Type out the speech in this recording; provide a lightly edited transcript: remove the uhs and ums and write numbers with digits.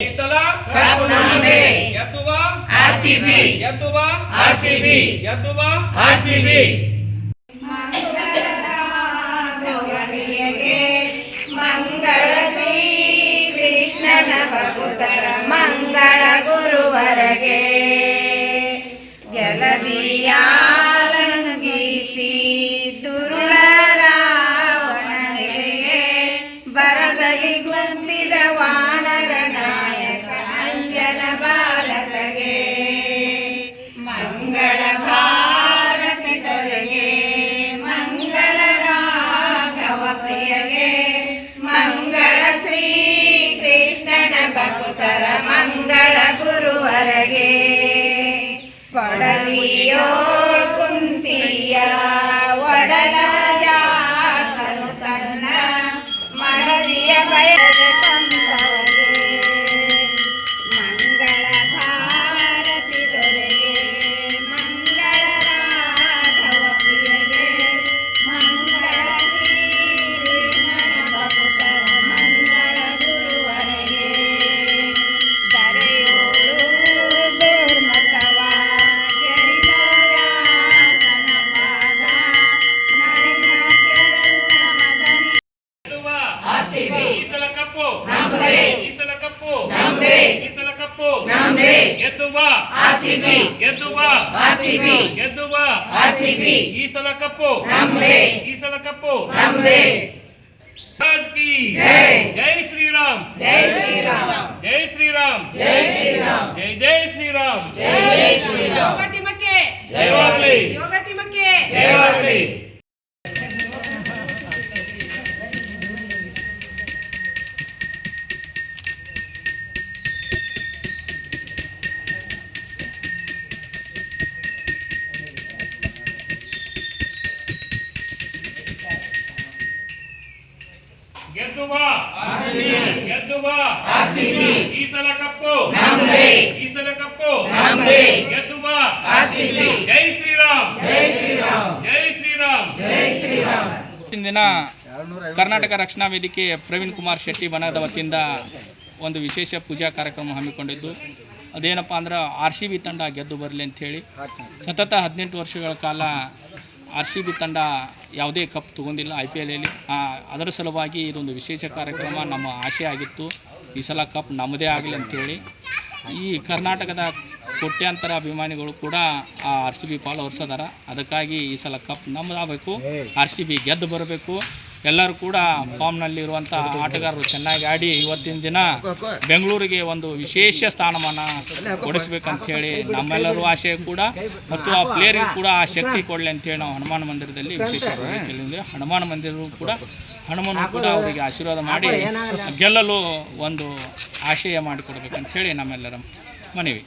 ಈ ಸಲ ಕಪ್ ನಮ್ಮದೇ. ಗೆದ್ದುವ ಆರ್ಸಿಬಿ, ಗೆದ್ದುವ ಆರ್ಸಿಬಿ, ಗೆದ್ದುವ ಆರ್ಸಿಬಿ. ಮಂಗಳ ಶ್ರೀ ಕೃಷ್ಣನ ಭಕ್ತರ ಮಂಗಳ ಗುರುವರಗೆ ಜಲದಿಯಾಲನುಗಿಸಿ ದುರುಳ ರಾವಣನಿಗೆ ಬರದಲ್ಲಿ ಗುಂತಿದ ವಾನರ ನಾಯಕ ಅಂಜನ ಬಾಲಕಗೆ ಮಂಗಳ ಭಾರತಿ ತೊರೆಗೆ ಮಂಗಳ ರಾಘವ ಪ್ರಿಯಗೆ ಮಂಗಳ ಶ್ರೀ ಕೃಷ್ಣನ ಭಕ್ತರ ಮಂಗಳ ಗುರುವರಗೆ ಕೊಡಲಿಯೋಳ್ ಕುಂತಿಯ ಒಡಲ ಜಾತನು ತನ್ನ ಮಡದಿಯ ಬಯದ ತಂದವಗೆ ಮಂಗಳ ಭಾರತಿ ದೊರೆಗೆ ಮಂಗಳ ರಾಘವ ಪ್ರಿಯಗೆ ಮಂಗಳ ಶ್ರೀ ಕೃಷ್ಣನ ಭಕ್ತರ ಮಂಗಳ ಗುರುವರಗೆ ದರೆಯೋಳು ದುರ್ಮತವ ಜರಿದ ವ್ಯಾಸನ ಪಾದ ನಡೆದ ಕೆರಂತ ಮದನಿ ಆರ್ಸಿಬಿ. ಈ ಸಲ ಕಪ್ಪು ನಮ್ಮದೇ. ಈ ಸಲ ಕಪ್ಪು ನಮ್ಮದೇ. ಈ ಸಲ ಕಪ್ಪು ನಮ್ಮದೇ. ಗೆದ್ದುವ ಆರ್ಸಿಬಿ, ಗೆದ್ದುವ ಆರ್ಸಿಬಿ, ಗೆದ್ದುವ ಆರ್ಸಿಬಿ, ಈ ಸಲ ಕಪ್ಪು ನಮ್ಮದೇ. ಈ ಸಲ ಕಪ್ಪು ನಮ್ಮದೇ. ರಾಜ್ ಕಿ ಜೈ. ಜೈ ಶ್ರೀರಾಮ್, ಜೈ ಶ್ರೀರಾಮ್, ಜೈ ಶ್ರೀರಾಮ್, ಜೈ ಶ್ರೀರಾಮ್, ಜೈ ಜೈ ಶ್ರೀರಾಮ್. ಜೈ ಶ್ರೀರಾಮ್. ಯೋಗ ಟೀಮಕ್ಕೆ ಜಯವಾಗಲಿ, ಯೋಗ ಟೀಮಕ್ಕೆ ಜಯವಾಗಲಿ. ಗೆದ್ದುವ ಗೆದ್ದುವ ಆರ್ಸಿಬಿ. ಈ ಸಲ ಕಪ್ಪು ನಮ್ಮದೇ. ಈ ಸಲ ಕಪ್ಪು ನಮ್ಮದೇ. ಗೆದ್ದುವ ಆರ್ಸಿಬಿ. ಜೈ ಶ್ರೀರಾಮ್, ಜೈ ಶ್ರೀರಾಮ್, ಜೈ ಶ್ರೀರಾಮ್. ಜೈ ಶ್ರೀರಾಮ್. ದಿನ ಕರ್ನಾಟಕ ರಕ್ಷಣಾ ವೇದಿಕೆ ಪ್ರವೀಣ್ ಕುಮಾರ್ ಶೆಟ್ಟಿ ಬಣದ ವತಿಯಿಂದ ಒಂದು ವಿಶೇಷ ಪೂಜಾ ಕಾರ್ಯಕ್ರಮ ಹಮ್ಮಿಕೊಂಡಿದ್ದು ಅದೇನಪ್ಪ ಅಂದ್ರೆ RCB ತಂಡ ಗೆದ್ದು ಬರಲಿ ಅಂಥೇಳಿ ಸತತ 18 ವರ್ಷಗಳ ಕಾಲ RCB ತಂಡ ಯಾವುದೇ ಕಪ್ ತೊಗೊಂಡಿಲ್ಲ IPL ಅಲ್ಲಿ. ಅದರ ಸಲುವಾಗಿ ಇದೊಂದು ವಿಶೇಷ ಕಾರ್ಯಕ್ರಮ ನಮ್ಮ ಆಶೆ ಆಗಿತ್ತು. ಈ ಸಲ ಕಪ್ ನಮ್ಮದೇ ಆಗಲಿ ಅಂಥೇಳಿ ಈ ಕರ್ನಾಟಕದ ಕೋಟ್ಯಾಂತರ ಅಭಿಮಾನಿಗಳು ಕೂಡ ಆ RCB ಫಾಲೋವರ್ಸ್ ಅದಾರ. ಅದಕ್ಕಾಗಿ ಈ ಸಲ ಕಪ್ ನಮ್ಮದಾಗಬೇಕು, RCB ಗೆದ್ದು ಬರಬೇಕು. ಎಲ್ಲರೂ ಕೂಡ ಫಾರ್ಮ್ನಲ್ಲಿರುವಂಥ ಆಟಗಾರರು ಚೆನ್ನಾಗಿ ಆಡಿ ಇವತ್ತಿನ ದಿನ ಬೆಂಗಳೂರಿಗೆ ಒಂದು ವಿಶೇಷ ಸ್ಥಾನಮಾನ ಕೊಡಿಸ್ಬೇಕಂತ ಹೇಳಿ ನಮ್ಮೆಲ್ಲರೂ ಆಶಯ ಕೂಡ, ಮತ್ತು ಆ ಪ್ಲೇಯರ್ಗೆ ಕೂಡ ಆ ಶಕ್ತಿ ಕೊಡಲಿ ಅಂತೇಳಿ ನಾವು ಹನುಮಾನ ಮಂದಿರದಲ್ಲಿ ವಿಶೇಷವಾಗಿ ಚೆಲ್ಲಿದ್ವಿ. ಹನುಮಾನ ಮಂದಿರವು ಕೂಡ ಹನುಮನು ಕೂಡ ಅವರಿಗೆ ಆಶೀರ್ವಾದ ಮಾಡಿ ಗೆಲ್ಲಲು ಒಂದು ಆಶಯ ಮಾಡಿಕೊಡ್ಬೇಕಂತ ಹೇಳಿ ನಮ್ಮೆಲ್ಲರ ಮನವಿ.